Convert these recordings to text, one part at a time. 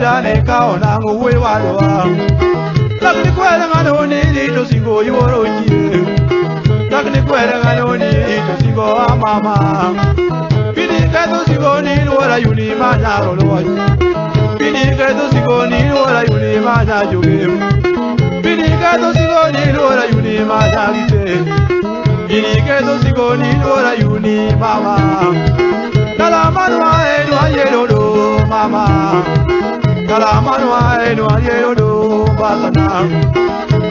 Jane kao na ngwe walwa Lakini kwela ngano ni ito singo yuoroji Lakini kwela ngano ni ito singo amama Pini kato yuni manya rolo. Bini keto sigoni lora yuni manya joge. Bini keto sigoni lora yuni manya gite. Bini keto sigoni lora yuni mama. Kalamanwa enu ayerodo mama. Kalamanwa enu ayerodo basana.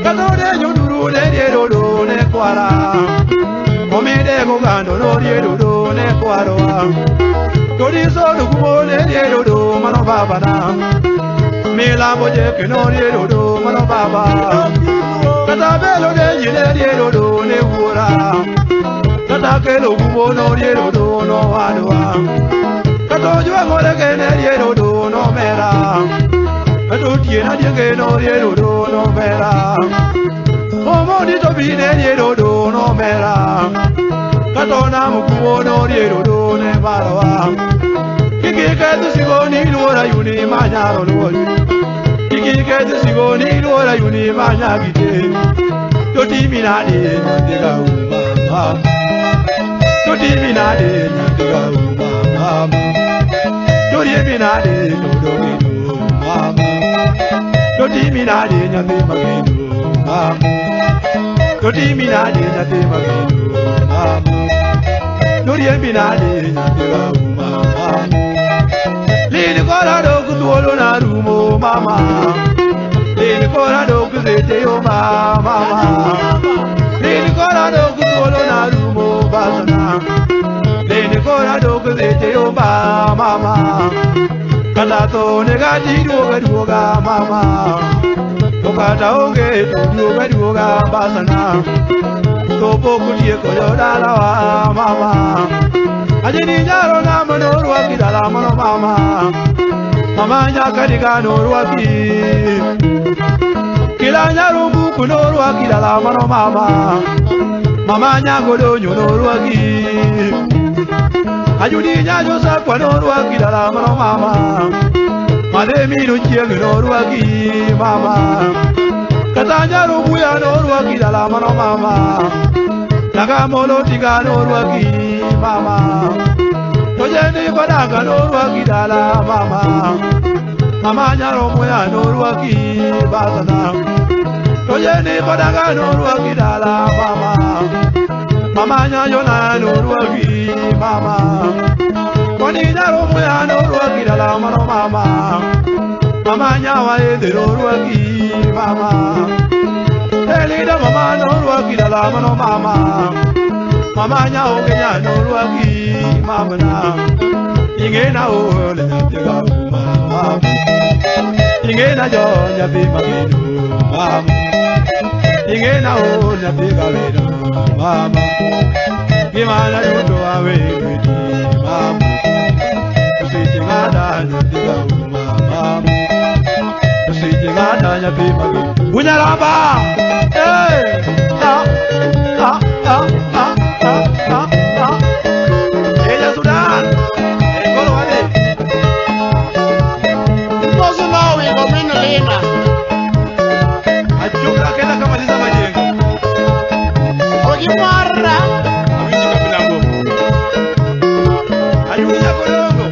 Kadode yuduru ne yerodo ne kwara. Komide kogando no yerodo ne kwaro. Kodi so dukumo ne yerodo mano baba na. Mila moje keno yerodo mano baba. Katabelo ne yerodo ne wura. Katakelo kumo no yerodo no adwa. Katojo ngole kene yerodo no mera. Katotie na dienge no yerodo no mera. Omo di to bine yerodo no mera. Katona mukumo no yerodo ne barwa. Kiki ketu sigoni lora yuni manyaro lori. Kiki ketu sigoni lora yuni manyagite. Toti minade nyandega umama. Toti minade nyandega umama. Toti minade dodo mama. Toti minade nyande magendo mama. Toti minade nyande magendo mama. Toti minade nyandega umama. Lili korado kutuolo na rumo mama. Lili korado kuzete yo mama. Lili korado kutuolo na rumo basana. Lili korado kuzete yo mama. Kalato negati duoga mama. Tokata oge duoga basana. Topo kutie koyoda la mama. Ajini jaro na manoru akidala mano mama. Mama nyakadiga noru aki. Kila nyarumbu kunoru akidala mano mama. Mama nyagodo noru aki. Ajuni nyajo sakwa noru akidala mano mama. Mademi nuchieng noru aki mama. Katanya rumbu ya noru akidala mano mama. Nagamolo tiga noru aki mama. Tojeni badanga noru akidala mama. Mama nyaro moya noru aki basana. Tojeni badanga noru akidala mama. Mama nyayona noru aki mama. Koni nyaro moya noru akidala mama. Mama nyawa ede noru aki mama. Elida mama noru akidala mama. Mama nyao kenya noru aki mama na. Ingena ole nyatega mama. Ingena jo nyabi mageno mama. Ingena ole nyatega weno mama. Gimana yudo awe wedi mama. Usijingada nyatega mama. Usijingada nyabi mageno. Bunyaramba. Hey! Ah ah ah ah ah ah ah. Ella Sudan. Ngolo wale. Mozo nawe ngomino lena. Ajuka kenda kamaliza majengo. Ojimara. Awinji kabilango. Ayuja kolongo.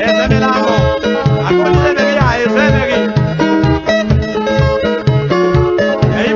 Esa milango. Akolize megi ya esa megi. Ei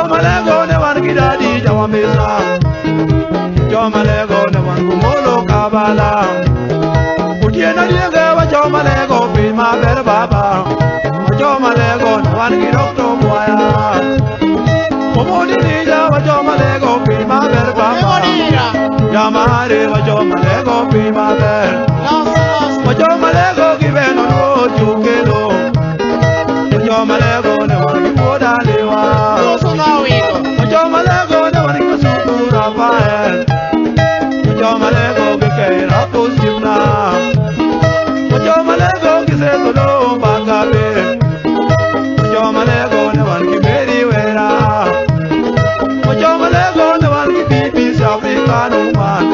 Jomalego ne wan gidadi jawamesa Jomalego ne wan kumolo kabala Utiena dienge wa Jomalego pima ber baba Jomalego ne wan gidokto boya Omodi nija wa Jomalego pima ber baba Yamare wa Jomalego pima ber Wa Jomalego gibeno no chukelo Wa Jomalego ne wan gipoda lewa Jomalego ne wan kisukura fael Jomalego gikera posibna Jomalego gisekolo bagabe Jomalego ne wan giberi wera Jomalego ne wan gibibi Africano man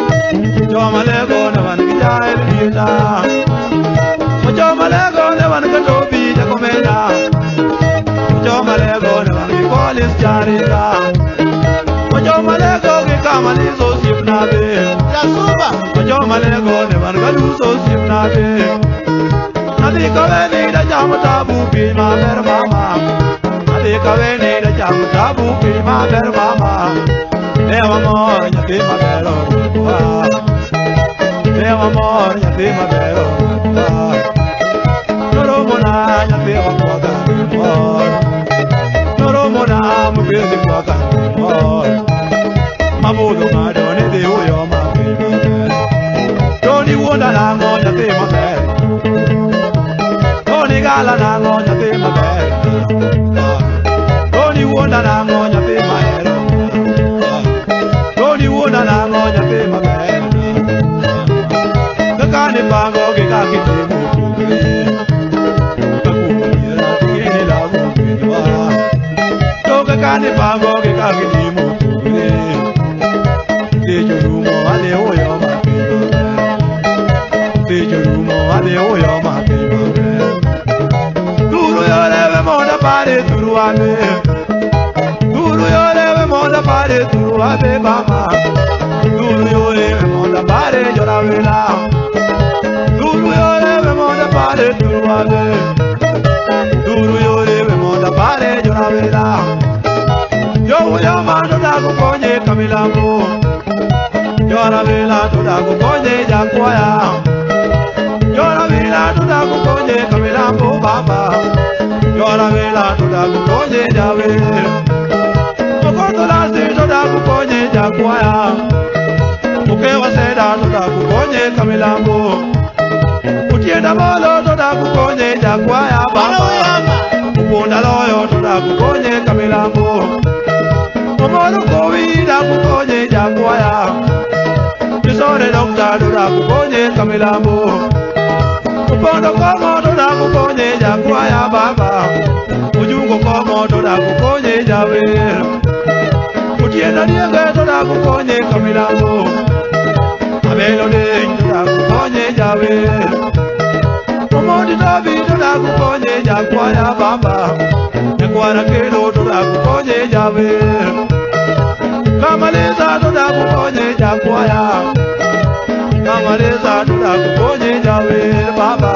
Jomalego ne wan gijael hita Jomalego ne wan gatobi jakomena Jomalego ne wan gipolis jarida Jomalego gikamalizo sipnabe Jomalego ne wan galuso sipnabe Nadi kaveni da jamu tabu pima ber mama Nadi kaveni da jamu tabu pima ber mama Dewa mor nyati mabero Dewa mor nyati mabero Noro mona nyati wakwaka Noro mona mubezi kwaka Mabudu madone de uyo mabima Doni wunda nango nyati mabero Doni gala nango nyati mabero Doni wunda nango nyati mabero Doni wunda nango nyati mabero Kakani pango kikaki timu kukri Kakumira kini lagu kidwa Kakani pango kikaki timu kukri Tijurumo ale oyo mabima Tijurumo ale oyo mabima Duru yorebe monda pare duru ame Duru yorebe monda pare duru ame mama Duru yorebe monda pare joravela Duru yorebe monda pare duru ame Duru yorebe monda pare joravela Yo yamano dago konye kamilambo Joravela to dago konye jakwaya Joravela to dago konye kamilambo baba Joravela to dago konye jave Okoto lasi to dago konye jakwaya Ukewa seda to dago konye kamilambo Utienda molo to dago konye jakwaya baba Upunda loyo to dago konye kamilambo Omoro kowi dago konye jakwaya Kisore dokta to dago konye kamilambo Upondo komo to dago konye jakwaya baba Ujungo komo to dago konye jave Utienda dienge to dago konye kamilambo Abelo ding to dago konye jave Omodi dobi to dago konye jakwaya baba Nekwara kelo to dago konye jave Kamaleza to dago konye jakwaya Kamaleza to dago konye jave baba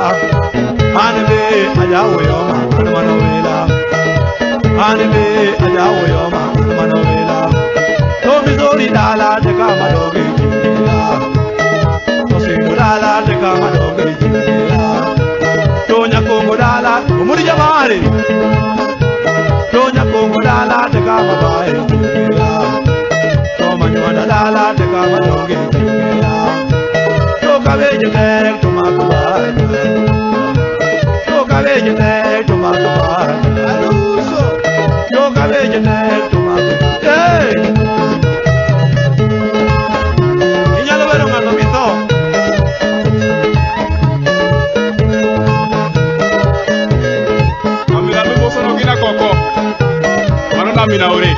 Anebe ajawo yoma manovela Anebe ajawo yoma manovela Tomi zori dala de kamadoge jila Tosinu dala de kamadoge jila Tonya kongo dala umuri jamari Tonya kongo dala de kamabae jila Toma nywana dala de kamadoge jila Toka veje tek tomakubae Toka veje tek tomakubae Toka veje tek tomakubae Inyalo vero ngano mito Amila mboso no gina koko Mano na mina ore